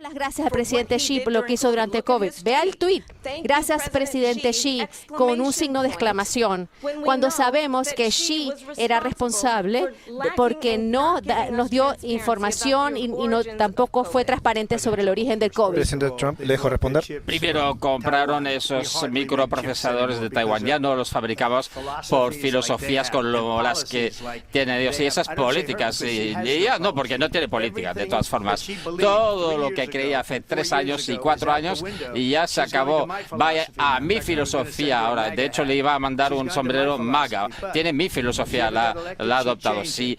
Las gracias al presidente Xi por lo que hizo durante COVID. Vea el tuit. Gracias, presidente Xi, con un signo de exclamación. Cuando sabemos que Xi era responsable porque no nos dio información y no, tampoco fue transparente sobre el origen del COVID. Presidente Trump, ¿le dejo responder? Primero compraron esos microprocesadores de Taiwán. Ya no los fabricamos por filosofías como las que tiene Dios y esas políticas. Y ya no, porque no tiene política, de todas formas. Todo lo que creía hace 3 años y 4 años y ya se acabó. Vaya a mi filosofía ahora. De hecho, le iba a mandar un sombrero MAGA. Tiene mi filosofía, la ha adoptado. Sí.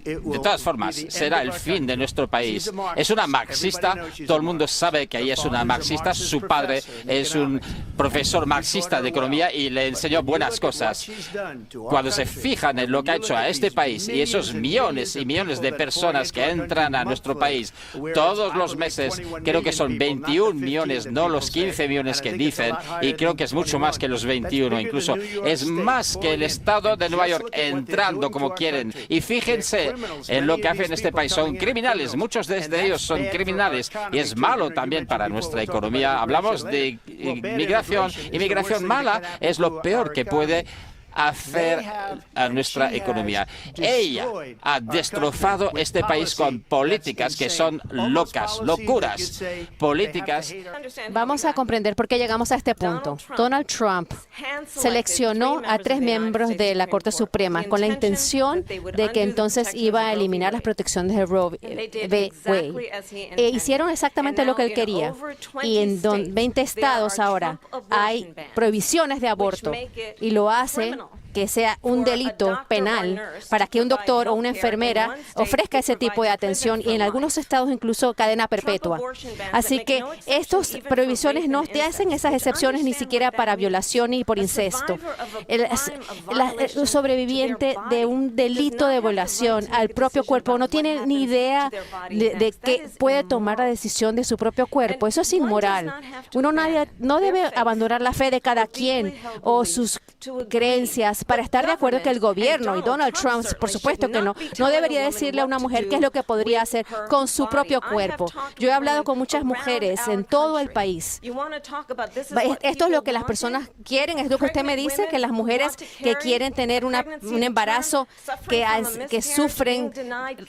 De todas formas, será el fin de nuestro país. Es una marxista. Todo el mundo sabe que ella es una marxista. Su padre es un profesor marxista de economía y le enseñó buenas cosas. Cuando se fijan en lo que ha hecho a este país y esos millones y millones de personas que entran a nuestro país todos los meses, creo que son 21 millones, no los 15 millones que dicen, y creo que es mucho más que los 21, incluso es más que el estado de Nueva York entrando como quieren. Y fíjense en lo que hacen en este país. Son criminales, muchos de ellos son criminales, y es malo también para nuestra economía. Hablamos de inmigración mala, es lo peor que puede hacer a nuestra economía. Ella ha destrozado este país con políticas que son locas, locuras, políticas. Vamos a comprender por qué llegamos a este punto. Donald Trump seleccionó a 3 miembros de la Corte Suprema con la intención de que entonces iba a eliminar las protecciones de Roe v. Wade. Hicieron exactamente lo que él quería. Y en 20 estados ahora hay prohibiciones de aborto y lo hace que sea un delito penal para que un doctor o una enfermera ofrezca ese tipo de atención y en algunos estados incluso cadena perpetua. Así que estas prohibiciones no te hacen esas excepciones ni siquiera para violación y por incesto. El sobreviviente de un delito de violación al propio cuerpo no tiene ni idea de que puede tomar la decisión de su propio cuerpo. Eso es inmoral. Uno no debe abandonar la fe de cada quien o sus creencias para estar de acuerdo que el gobierno y Donald Trump, por supuesto que no debería decirle a una mujer qué es lo que podría hacer con su propio cuerpo. Yo he hablado con muchas mujeres en todo el país. Esto es lo que las personas quieren, es lo que usted me dice, que las mujeres que quieren tener un embarazo, que sufren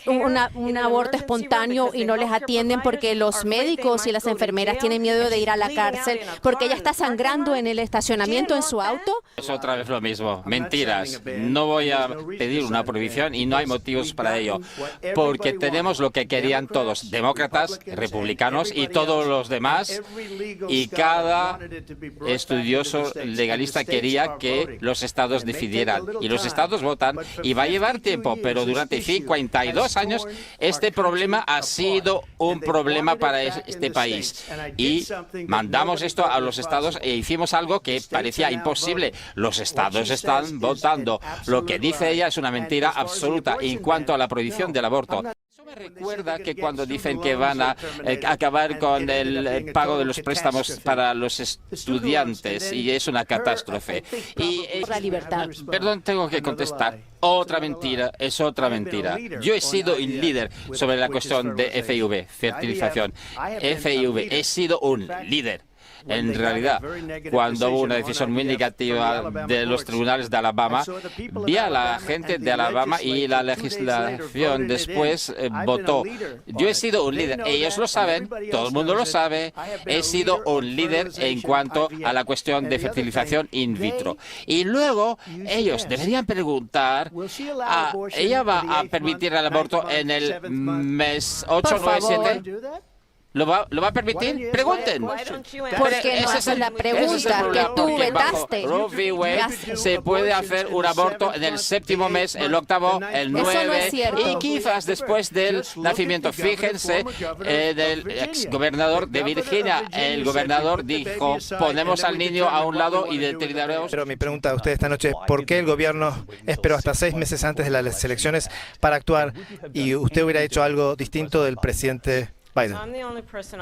un aborto espontáneo y no les atienden porque los médicos y las enfermeras tienen miedo de ir a la cárcel porque ella está sangrando en el estacionamiento en su auto. Es otra vez lo mismo. Mentiras. No voy a pedir una prohibición y no hay motivos para ello. Porque tenemos lo que querían todos, demócratas, republicanos y todos los demás. Y cada estudioso legalista quería que los estados decidieran. Y los estados votan. Y va a llevar tiempo, pero durante 52 años este problema ha sido un problema para este país. Y mandamos esto a los estados e hicimos algo que parecía imposible. Los estados están votando. Lo que dice ella es una mentira absoluta en cuanto a la prohibición del aborto. Eso me recuerda que cuando dicen que van a acabar con el pago de los préstamos para los estudiantes y es una catástrofe. Y la libertad. Perdón, tengo que contestar. Otra mentira, es otra mentira. Yo he sido un líder sobre la cuestión de FIV, fertilización. FIV, he sido un líder. En realidad, cuando hubo una decisión muy negativa de los tribunales de Alabama, vi a la gente de Alabama y la legislación después votó. Yo he sido un líder. Ellos lo saben, todo el mundo lo sabe. He sido un líder en cuanto a la cuestión de fertilización in vitro. Y luego, ellos deberían preguntar, ¿ella va a permitir el aborto en el mes 8, 9, 7? ¿Lo va a permitir? Pregunten. Porque no haces la pregunta que tú vetaste. Roe v. Wade se puede hacer un aborto en el 7º mes, el 8º, el 9, eso no es cierto. Y quizás después del nacimiento. Fíjense, del exgobernador de Virginia. El gobernador dijo, ponemos al niño a un lado y determinaremos. Pero mi pregunta a usted esta noche es, ¿por qué el gobierno esperó hasta 6 meses antes de las elecciones para actuar y usted hubiera hecho algo distinto del presidente Biden?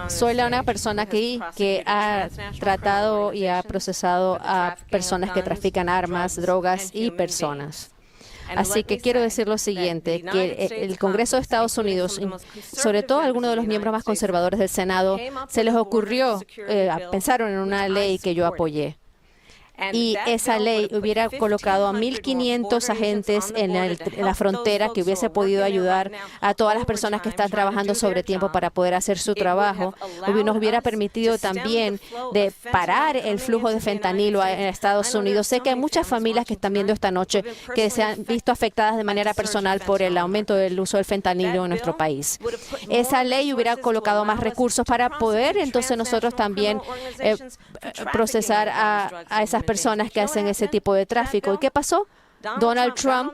Soy la única persona aquí que ha tratado y ha procesado a personas que trafican armas, drogas y personas. Así que quiero decir lo siguiente, que el Congreso de Estados Unidos, sobre todo algunos de los miembros más conservadores del Senado, se les ocurrió, pensaron en una ley que yo apoyé. Y esa ley hubiera colocado a 1.500 agentes en la frontera que hubiese podido ayudar a todas las personas que están trabajando sobre tiempo para poder hacer su trabajo. Nos hubiera permitido también de parar el flujo de fentanilo en Estados Unidos. Sé que hay muchas familias que están viendo esta noche que se han visto afectadas de manera personal por el aumento del uso del fentanilo en nuestro país. Esa ley hubiera colocado más recursos para poder entonces nosotros también procesar a esas personas que hacen ese tipo de tráfico. ¿Y qué pasó? Donald Trump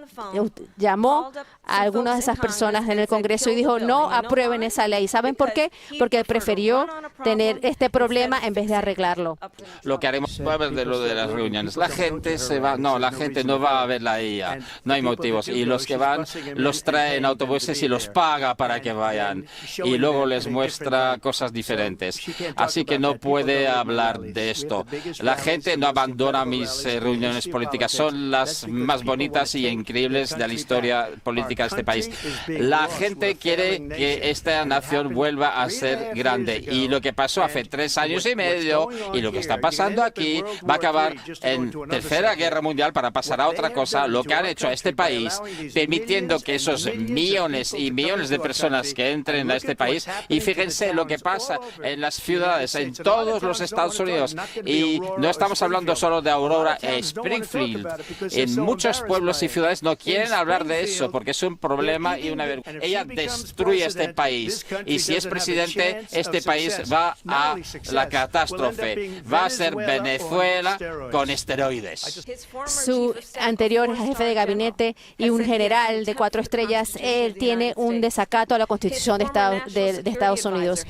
llamó a algunas de esas personas en el Congreso y dijo, no aprueben esa ley. ¿Saben por qué? Porque prefirió tener este problema en vez de arreglarlo. Lo que haremos va a ver de lo de las reuniones. La gente se va, no, la gente no va a ver la IA. No hay motivos. Y los que van los trae en autobuses y los paga para que vayan. Y luego les muestra cosas diferentes. Así que no puede hablar de esto. La gente no abandona mis reuniones políticas. Son las más bonitas y increíbles de la historia política de este país. La gente quiere que esta nación vuelva a ser grande. Y lo que pasó hace 3 años y medio y lo que está pasando aquí va a acabar en Tercera Guerra Mundial para pasar a otra cosa. Lo que han hecho a este país, permitiendo que esos millones y millones de personas que entren a este país, y fíjense lo que pasa en las ciudades, en todos los Estados Unidos. Y no estamos hablando solo de Aurora e Springfield. En muchos pueblos y ciudades no quieren hablar de eso porque es un problema y una vergüenza. Ella destruye este país y si es presidente, este país va a la catástrofe. Va a ser Venezuela con esteroides. Su anterior jefe de gabinete y un general de 4 estrellas, él tiene un desacato a la Constitución de Estados Unidos.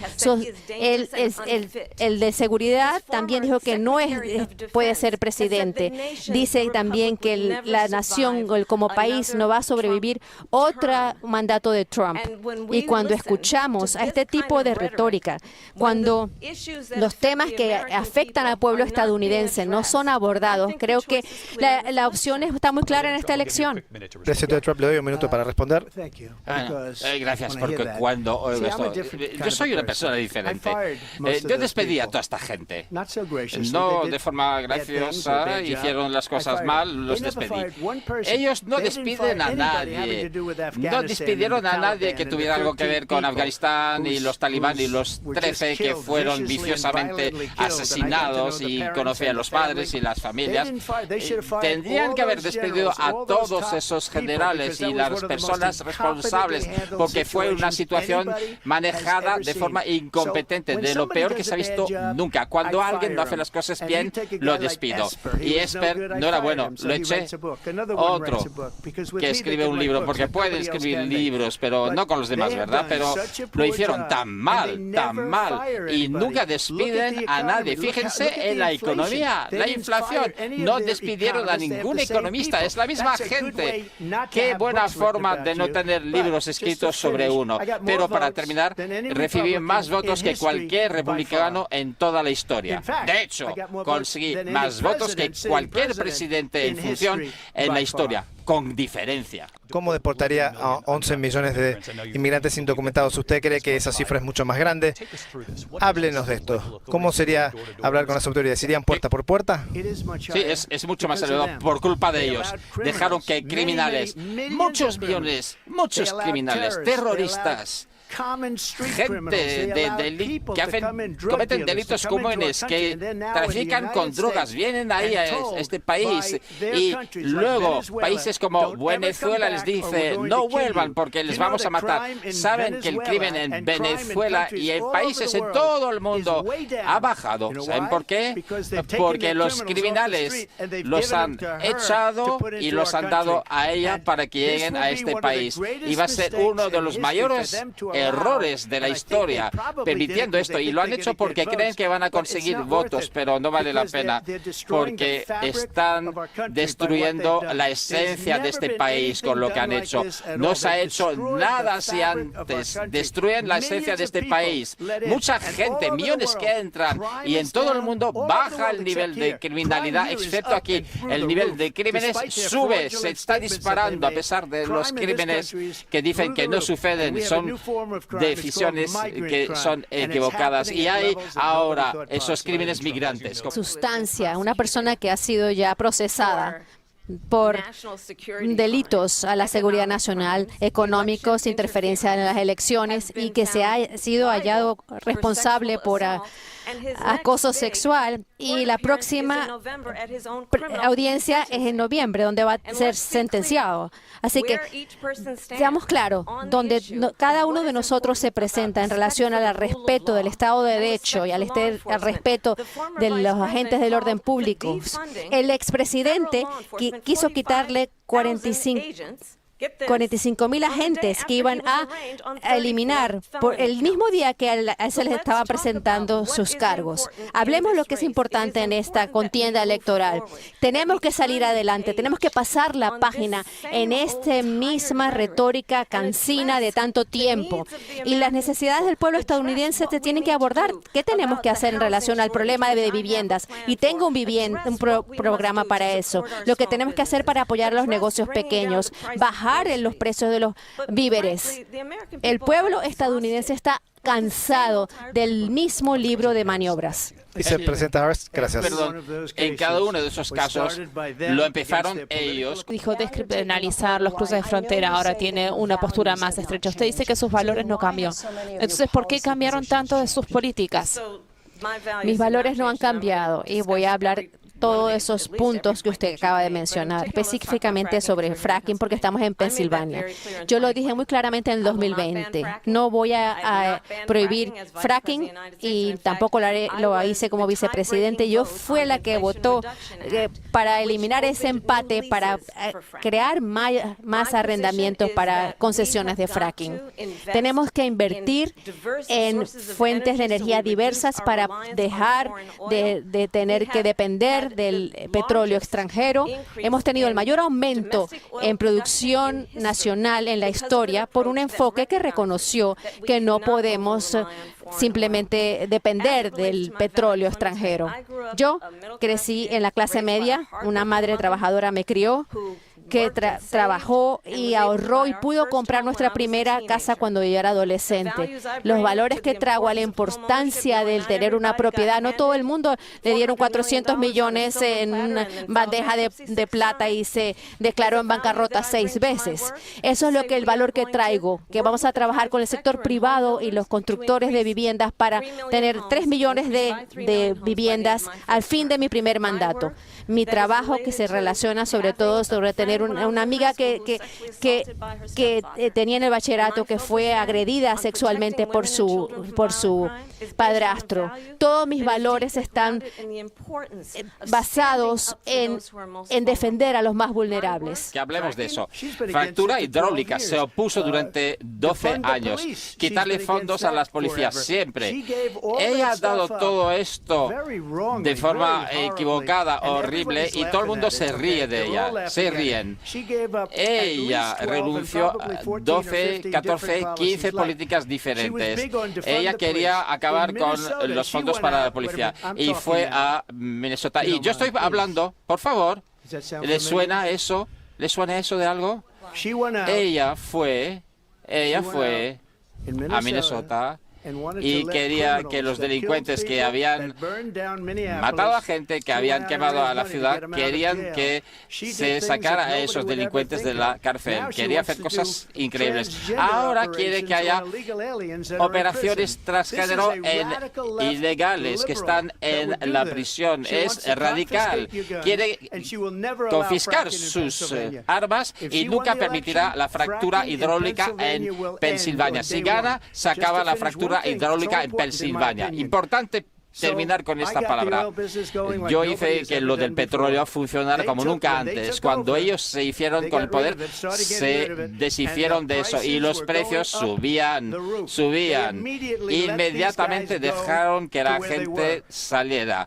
El de seguridad también dijo que no puede ser presidente. Dice también que la nación como país no va a sobrevivir otro mandato de Trump. Y cuando escuchamos a este tipo de retórica, cuando los temas que afectan al pueblo estadounidense no son abordados, creo que la opción está muy clara en esta elección. Presidente Trump, le doy un minuto para responder. Gracias, porque cuando oigo esto, yo soy una persona diferente. Yo despedí a toda esta gente. No de forma graciosa, hicieron las cosas mal, los despedí. Ellos no despiden a nadie. No despidieron a nadie que tuviera algo que ver con Afganistán y los talibán y los 13 que fueron viciosamente asesinados y conocían los padres y las familias. Tendrían que haber despedido a todos esos generales y las personas responsables porque fue una situación manejada de forma incompetente, de lo peor que se ha visto nunca. Cuando alguien no hace las cosas bien, lo despido. Y Esper no era bueno, lo eché. Otro que escribe un libro, porque puede escribir libros, pero no con los demás, ¿verdad? Pero lo hicieron tan mal, y nunca despiden a nadie. Fíjense en la economía, la inflación. No despidieron a ningún economista, es la misma gente. Qué buena forma de no tener libros escritos sobre uno. Pero para terminar, recibí más votos que cualquier republicano en toda la historia. De hecho, conseguí más votos que cualquier presidente en función en la historia, con diferencia. ¿Cómo deportaría a 11 millones de inmigrantes indocumentados? ¿Usted cree que esa cifra es mucho más grande? Háblenos de esto. ¿Cómo sería hablar con las autoridades? ¿Irían puerta por puerta? Sí, es mucho más elevado por culpa de ellos. Dejaron que criminales, muchos millones, muchos criminales, terroristas, gente que cometen delitos comunes, que trafican con drogas, vienen ahí a este país y luego países como Venezuela les dice no vuelvan porque les vamos a matar. Saben que el crimen en Venezuela y en países en todo el mundo ha bajado. ¿Saben por qué? Porque los criminales los han echado y los han dado a ella para que lleguen a este país. Y va a ser uno de los mayores errores de la historia permitiendo esto, y lo han hecho porque creen que van a conseguir votos, pero no vale la pena, porque están destruyendo la esencia de este país con lo que han hecho. No se ha hecho nada así antes. Destruyen la esencia de este país. Mucha gente, millones que entran, y en todo el mundo baja el nivel de criminalidad, excepto aquí. El nivel de crímenes sube, se está disparando a pesar de los crímenes que dicen que no suceden. Son decisiones que son equivocadas, y hay ahora esos crímenes migrantes. Sustancia, una persona que ha sido ya procesada por delitos a la seguridad nacional, económicos, interferencia en las elecciones, y que se ha sido hallado responsable por acoso sexual, y la próxima audiencia es en noviembre, donde va a ser sentenciado. Así que seamos claros, donde cada uno de nosotros se presenta en relación al respeto del Estado de Derecho y al respeto de los agentes del orden público. El expresidente quiso quitarle 45,000 agentes que iban a eliminar por el mismo día que se les estaban presentando sus cargos. Hablemos lo que es importante en esta contienda electoral. Tenemos que salir adelante, tenemos que pasar la página en esta misma retórica cansina de tanto tiempo. Y las necesidades del pueblo estadounidense se tienen que abordar. ¿Qué tenemos que hacer en relación al problema de viviendas? Y tengo un programa para eso. Lo que tenemos que hacer para apoyar a los negocios pequeños, bajar en los precios de los víveres. El pueblo estadounidense está cansado del mismo libro de maniobras. Vicepresidenta Harris, gracias. Perdón, en cada uno de esos casos lo empezaron ellos. Dijo descriminalizar los cruces de frontera, ahora tiene una postura más estrecha. Usted dice que sus valores no cambian. Entonces, ¿por qué cambiaron tanto de sus políticas? Mis valores no han cambiado, y voy a hablar todos esos puntos que usted acaba de mencionar, específicamente sobre fracking, porque estamos en Pensilvania. Yo lo dije muy claramente en el 2020. No voy a prohibir fracking, y tampoco lo hice como vicepresidente. Yo fui la que votó para eliminar ese empate, para crear más arrendamientos para concesiones de fracking. Tenemos que invertir en fuentes de energía diversas para dejar de tener que depender del petróleo extranjero. Hemos tenido el mayor aumento en producción nacional en la historia por un enfoque que reconoció que no podemos simplemente depender del petróleo extranjero. Yo crecí en la clase media, una madre trabajadora me crió, que trabajó y ahorró y pudo comprar nuestra primera casa cuando yo era adolescente. Los valores que trago a la importancia del tener una propiedad. No todo el mundo le dieron 400 millones en una bandeja de plata y se declaró en bancarrota 6 veces. Eso es el valor que traigo, que vamos a trabajar con el sector privado y los constructores de viviendas para tener 3 millones de viviendas al fin de mi primer mandato. Mi trabajo, que se relaciona sobre todo sobre tener una amiga que tenía en el bachillerato, que fue agredida sexualmente por su padrastro. Todos mis valores están basados en defender a los más vulnerables. Que hablemos de eso. Fractura hidráulica se opuso durante 12 años. Quitarle fondos a las policías siempre. Ella ha dado todo esto de forma equivocada, horrible, y todo el mundo se ríe de ella. Se ríen. Ella renunció a 12, 14, 15 políticas diferentes. Ella quería acabar con los fondos para la policía y fue a Minnesota. Y yo estoy hablando, por favor, ¿le suena eso? ¿Le suena eso de algo? Ella fue a Minnesota y quería que los delincuentes que habían matado a gente, que habían quemado a la ciudad, querían que se sacara a esos delincuentes de la cárcel. Quería hacer cosas increíbles. Ahora quiere que haya operaciones transgénero ilegales que están en la prisión. Es radical. Quiere confiscar sus armas y nunca permitirá la fractura hidráulica en Pensilvania. Si gana, se acaba la fractura hidráulica en Pensilvania. Importante terminar con esta palabra. Yo hice que lo del petróleo funcionara como nunca antes. Cuando ellos se hicieron con el poder, se deshicieron de eso y los precios subían. Inmediatamente dejaron que la gente saliera.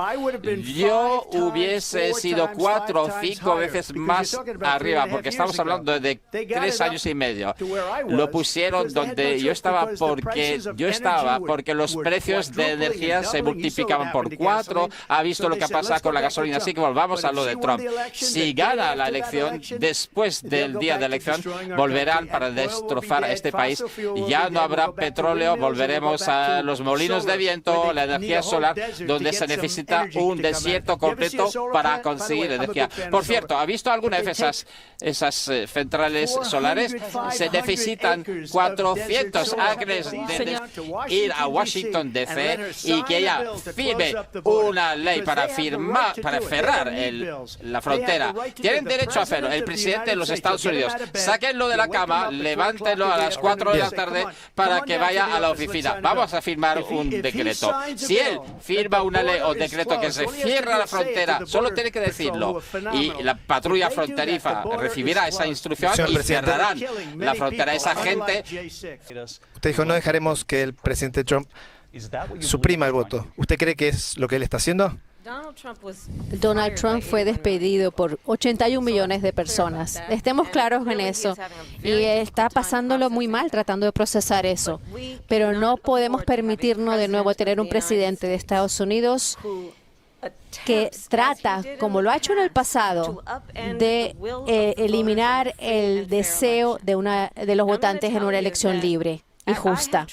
Yo hubiese sido 4 o 5 veces más arriba, porque estamos hablando de 3 años y medio. Lo pusieron donde yo estaba porque los precios de energía se multiplicaban por 4. Ha visto lo que pasa con la gasolina, así que volvamos a lo de Trump. Si gana la elección, después del día de elección, volverán para destrozar a este país. Ya no habrá petróleo, volveremos a los molinos de viento, la energía solar, donde se necesita un desierto completo para conseguir energía. Por cierto, ¿ha visto alguna vez esas centrales solares? Se necesitan 400 acres de ir a Washington DC y que ella firme una ley para cerrar la frontera. Tienen derecho a hacerlo. El presidente de los Estados Unidos, sáquenlo de la cama, levántenlo a las 4 de la tarde para que vaya a la oficina. Vamos a firmar un decreto. Si él firma una ley o decreto que se cierra la frontera, solo tiene que decirlo. Y la patrulla fronteriza recibirá esa instrucción y cerrarán la frontera. Esa gente... Usted dijo, no dejaremos que el presidente Trump suprima el voto. ¿Usted cree que es lo que él está haciendo? Donald Trump fue despedido por 81 millones de personas. Estemos claros en eso. Y está pasándolo muy mal tratando de procesar eso. Pero no podemos permitirnos de nuevo tener un presidente de Estados Unidos que trata, como lo ha hecho en el pasado, de eliminar el deseo de los votantes en una elección libre y justa.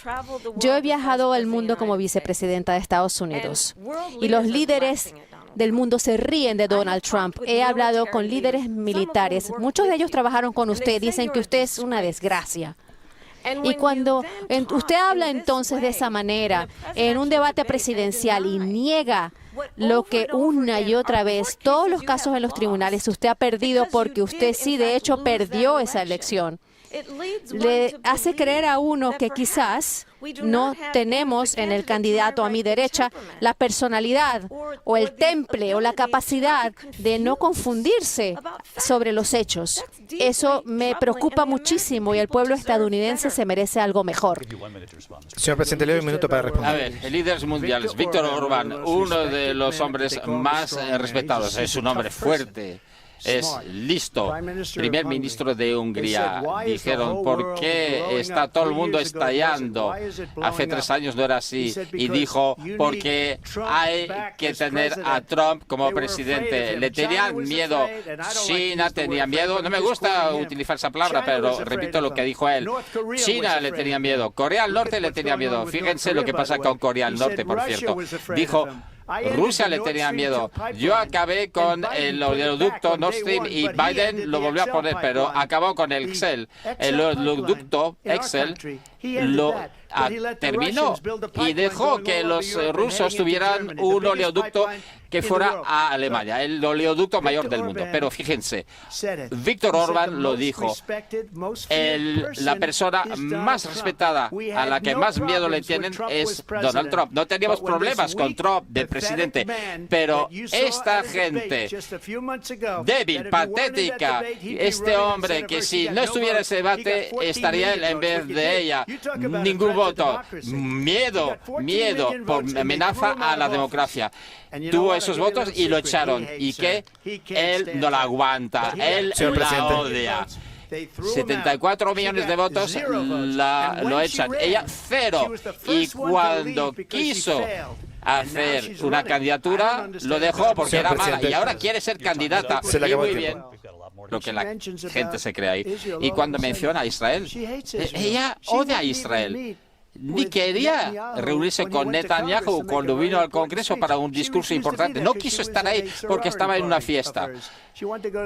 Yo he viajado al mundo como vicepresidenta de Estados Unidos y los líderes del mundo se ríen de Donald Trump. He hablado con líderes militares. Muchos de ellos trabajaron con usted. Dicen que usted es una desgracia. Y cuando usted habla entonces de esa manera en un debate presidencial y niega lo que una y otra vez, todos los casos en los tribunales, usted ha perdido porque usted sí, de hecho, perdió esa elección. Le hace creer a uno que quizás no tenemos en el candidato a mi derecha la personalidad o el temple o la capacidad de no confundirse sobre los hechos. Eso me preocupa muchísimo y el pueblo estadounidense se merece algo mejor. Señor presidente, le doy un minuto para responder. A ver, líderes mundiales. Víctor Orbán, uno de los hombres más respetados, es un hombre fuerte. Es listo. Primer ministro de Hungría. Dijeron, ¿por qué está todo el mundo estallando? Hace 3 años no era así. Y dijo, porque hay que tener a Trump como presidente. Le tenían miedo. China tenía miedo. No me gusta utilizar esa palabra, pero repito lo que dijo él. China le tenía miedo. Corea del Norte le tenía miedo. Fíjense lo que pasa con Corea del Norte, por cierto. Dijo, Rusia le tenía miedo. Yo acabé con el oleoducto Nord Stream y Biden lo volvió a poner, pero acabó con el Excel. El oleoducto Excel lo terminó y dejó que los rusos tuvieran un oleoducto que fuera a Alemania, el oleoducto mayor del mundo. Pero fíjense, Víctor Orbán lo dijo, la persona más respetada, a la que más miedo le tienen, es Donald Trump. No teníamos problemas con Trump de presidente, pero esta gente débil, patética, este hombre que si no estuviera ese debate, estaría él en vez de ella. Ningún voto. Miedo por amenaza a la democracia. Tuvo esos votos y lo echaron. ¿Y qué? Él no la aguanta. Él la odia. 74 millones de votos lo echan. Ella 0. Y cuando quiso hacer una candidatura, lo dejó porque era mala. Y ahora quiere ser candidata. Y muy bien. Lo que la gente se cree ahí. Y cuando menciona a Israel, ella odia a Israel. Ni quería reunirse con Netanyahu cuando vino al Congreso para un discurso importante. No quiso estar ahí porque estaba en una fiesta.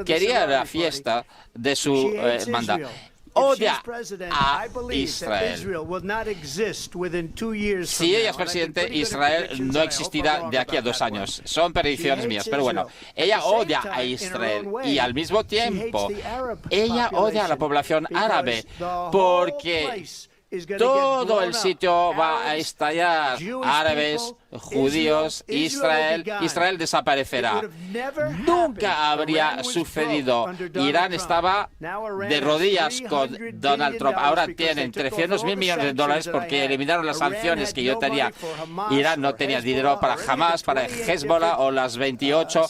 Quería la fiesta de su mandato. Odia a Israel. Si ella es presidente, Israel no existirá de aquí a 2 años. Son predicciones mías, pero bueno, ella odia a Israel y al mismo tiempo ella odia a la población árabe porque todo el sitio va a estallar. Árabes, judíos, Israel desaparecerá. Nunca habría sucedido. Irán estaba de rodillas con Donald Trump. Ahora tienen 300.000 millones de dólares porque eliminaron las sanciones que yo tenía. Irán no tenía dinero para Hamas, para Hezbollah o las 28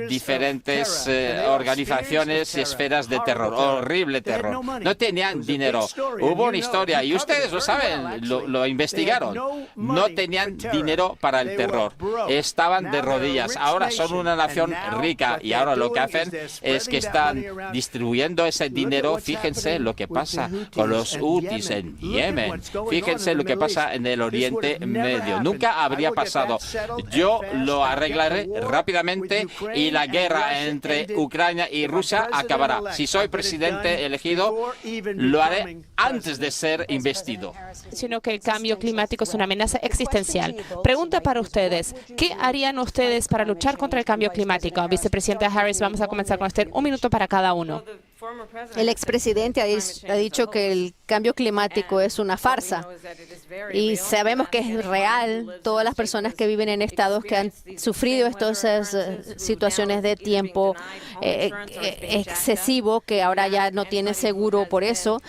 diferentes organizaciones y esferas de terror. Horrible terror. No tenían dinero. Hubo una historia, y ustedes lo saben, lo investigaron. No tenían dinero para el terror. Estaban de rodillas. Ahora son una nación rica y ahora lo que hacen es que están distribuyendo ese dinero. Fíjense lo que pasa con los hutis en Yemen. Fíjense lo que pasa en el Oriente Medio. Nunca habría pasado. Yo lo arreglaré rápidamente y la guerra entre Ucrania y Rusia acabará. Si soy presidente elegido, lo haré antes de ser investido. Sino que el cambio climático es una amenaza existencial. Pregunta para ustedes, ¿qué harían ustedes para luchar contra el cambio climático? Vicepresidenta Harris, vamos a comenzar con usted. 1 minuto para cada uno. El expresidente ha dicho que el cambio climático es una farsa y sabemos que es real. Todas las personas que viven en estados que han sufrido estas situaciones de tiempo excesivo, que ahora ya no tienen seguro por eso,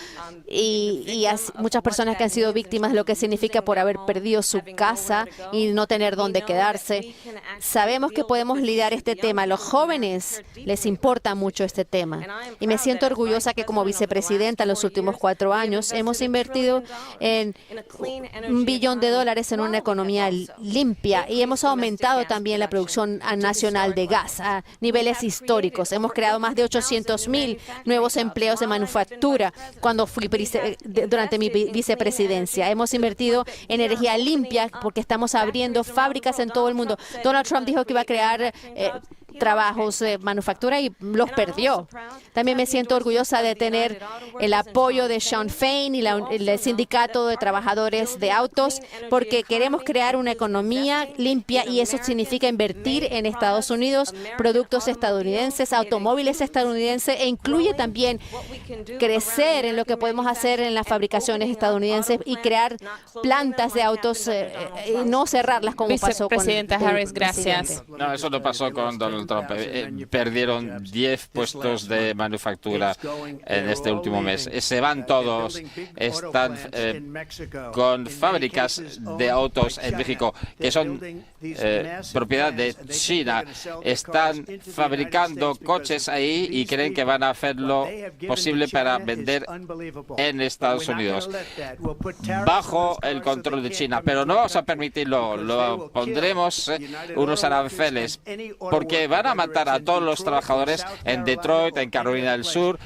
y muchas personas que han sido víctimas de lo que significa por haber perdido su casa y no tener dónde quedarse. Sabemos que podemos lidiar este tema. A los jóvenes les importa mucho este tema y me siento orgullosa que como vicepresidenta en los últimos 4 años hemos invertido en $1 billón en una economía limpia y hemos aumentado también la producción nacional de gas a niveles históricos. Hemos creado más de 800.000 nuevos empleos de manufactura durante mi vicepresidencia. Hemos invertido en energía limpia porque estamos abriendo fábricas en todo el mundo. Donald Trump dijo que iba a crear trabajos de manufactura y los perdió. También me siento orgullosa de tener el apoyo de Sean Fain y el sindicato de trabajadores de autos porque queremos crear una economía limpia y eso significa invertir en Estados Unidos, productos estadounidenses, automóviles estadounidenses e incluye también crecer en lo que podemos hacer en las fabricaciones estadounidenses y crear plantas de autos y no cerrarlas como pasó con Vicepresidenta Harris, gracias. No, eso no pasó con Donald Trump. Perdieron 10 puestos de manufactura en este último mes. Se van todos. Están con fábricas de autos en México que son propiedad de China. Están fabricando coches ahí y creen que van a hacerlo posible para vender en Estados Unidos bajo el control de China. Pero no vamos a permitirlo. Lo pondremos unos aranceles porque van a matar a todos los trabajadores en Detroit, en Carolina del Sur.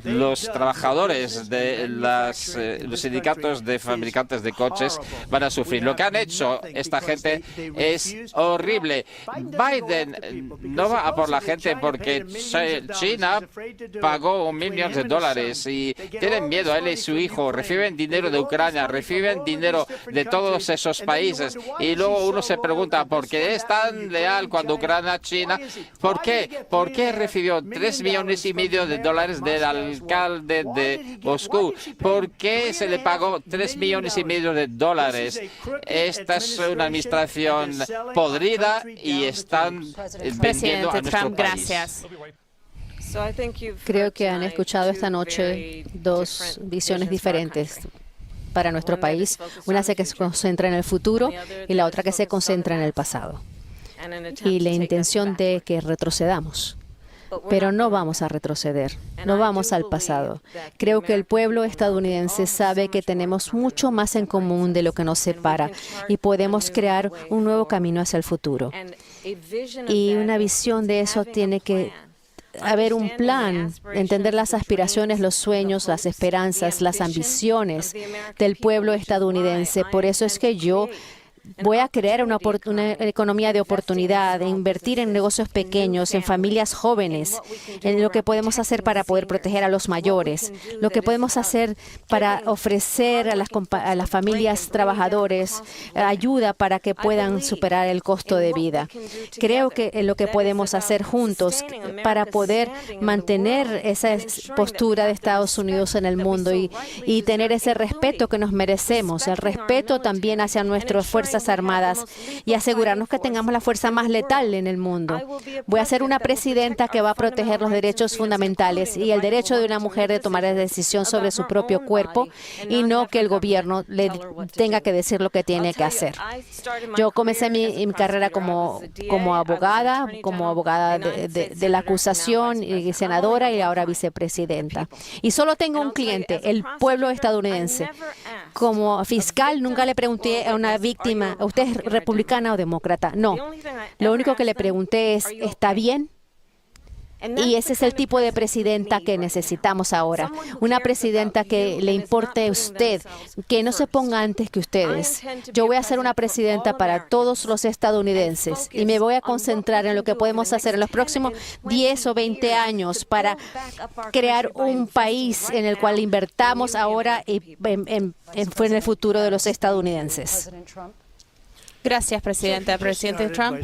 Los trabajadores de los sindicatos de fabricantes de coches van a sufrir. Lo que han hecho esta gente es horrible. Biden no va a por la gente porque China pagó $1 millón y tienen miedo. Él y su hijo reciben dinero de Ucrania, reciben dinero de todos esos países y luego uno se pregunta ¿por qué es tan leal cuando Ucrania, China? ¿Por qué? ¿Por qué recibió $3,5 millones del alcalde de Moscú? ¿Por qué se le pagó $3,5 millones? Esta es una administración podrida y están vendiendo a nuestro Trump, país. gracias. Creo que han escuchado esta noche 2 visiones diferentes para nuestro país. Una que se concentra en el futuro y la otra que se concentra en el pasado. Y la intención de que retrocedamos. Pero no vamos a retroceder, no vamos al pasado. Creo que el pueblo estadounidense sabe que tenemos mucho más en común de lo que nos separa y podemos crear un nuevo camino hacia el futuro. Y una visión de eso tiene que haber un plan, entender las aspiraciones, los sueños, las esperanzas, las ambiciones del pueblo estadounidense. Por eso es que yo voy a crear una economía de oportunidad, de invertir en negocios pequeños, en familias jóvenes, en lo que podemos hacer para poder proteger a los mayores, lo que podemos hacer para ofrecer a las familias trabajadores ayuda para que puedan superar el costo de vida. Creo que lo que podemos hacer juntos para poder mantener esa postura de Estados Unidos en el mundo y tener ese respeto que nos merecemos, el respeto también hacia nuestro esfuerzo Fuerzas Armadas y asegurarnos que tengamos la fuerza más letal en el mundo. Voy a ser una presidenta que va a proteger los derechos fundamentales y el derecho de una mujer de tomar la decisión sobre su propio cuerpo y no que el gobierno le tenga que decir lo que tiene que hacer. Yo comencé mi carrera como abogada de la acusación y senadora y ahora vicepresidenta. Y solo tengo un cliente, el pueblo estadounidense. Como fiscal nunca le pregunté a una víctima, ¿usted es republicana o demócrata? No. Lo único que le pregunté es, ¿está bien? Y ese es el tipo de presidenta que necesitamos ahora. Una presidenta que le importe a usted, que no se ponga antes que ustedes. Yo voy a ser una presidenta para todos los estadounidenses y me voy a concentrar en lo que podemos hacer en los próximos 10 o 20 años para crear un país en el cual invertamos ahora y en el futuro de los estadounidenses. Gracias, Presidente Trump.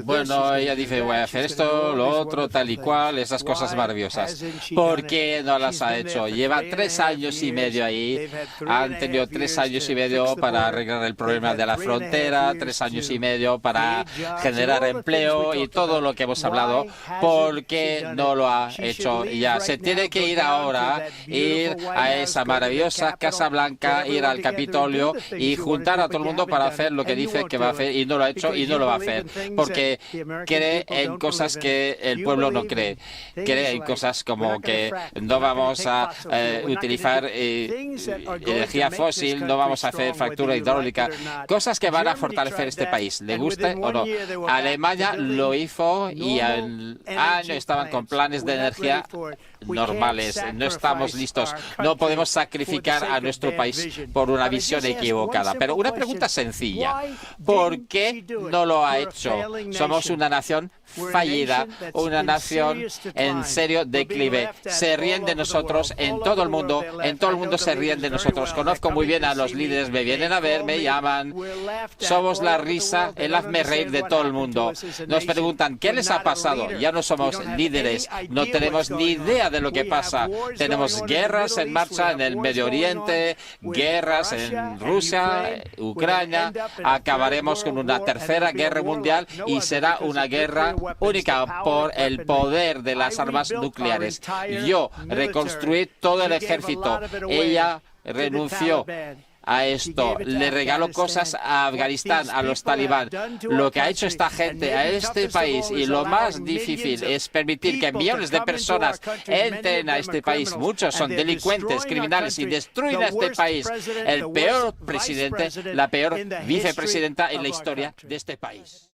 Bueno, ella dice, voy a hacer esto, lo otro, tal y cual, esas cosas maravillosas. ¿Por qué no las ha hecho? Lleva 3 años y medio ahí. Han tenido 3 años y medio para arreglar el problema de la frontera, 3 años y medio para generar empleo y todo lo que hemos hablado. ¿Por qué no lo ha hecho ya? Se tiene que ir ahora, ir a esa maravillosa Casa Blanca, ir al Capitolio y juntar a todo el mundo para hacer lo que dice que va a hacer y no lo ha hecho y no lo va a hacer porque cree en cosas que el pueblo no cree. Cree en cosas como que no vamos a utilizar energía fósil, no vamos a hacer fractura hidráulica, cosas que van a fortalecer este país, le guste o no. Alemania lo hizo y al año estaban con planes de energía normales. No estamos listos. No podemos sacrificar a nuestro país por una visión equivocada. Pero una pregunta sencilla. ¿Por qué no lo ha hecho? Somos una nación fallida, una nación en serio declive. Se ríen de nosotros en todo el mundo se ríen de nosotros. Conozco muy bien a los líderes, me vienen a ver, me llaman. Somos la risa, el hazme reír de todo el mundo. Nos preguntan, ¿qué les ha pasado? Ya no somos líderes, no tenemos ni idea de lo que pasa. Tenemos guerras en marcha en el Medio Oriente, guerras en Rusia, Ucrania. Acabaremos con una tercera guerra mundial y será una guerra única por el poder de las armas nucleares. Yo reconstruí todo el ejército. Ella renunció a esto, le regaló cosas a Afganistán, a los talibán. Lo que ha hecho esta gente a este país y lo más difícil es permitir que millones de personas entren a este país. Muchos son delincuentes, criminales y destruyen a este país. El peor presidente, la peor vicepresidenta en la historia de este país.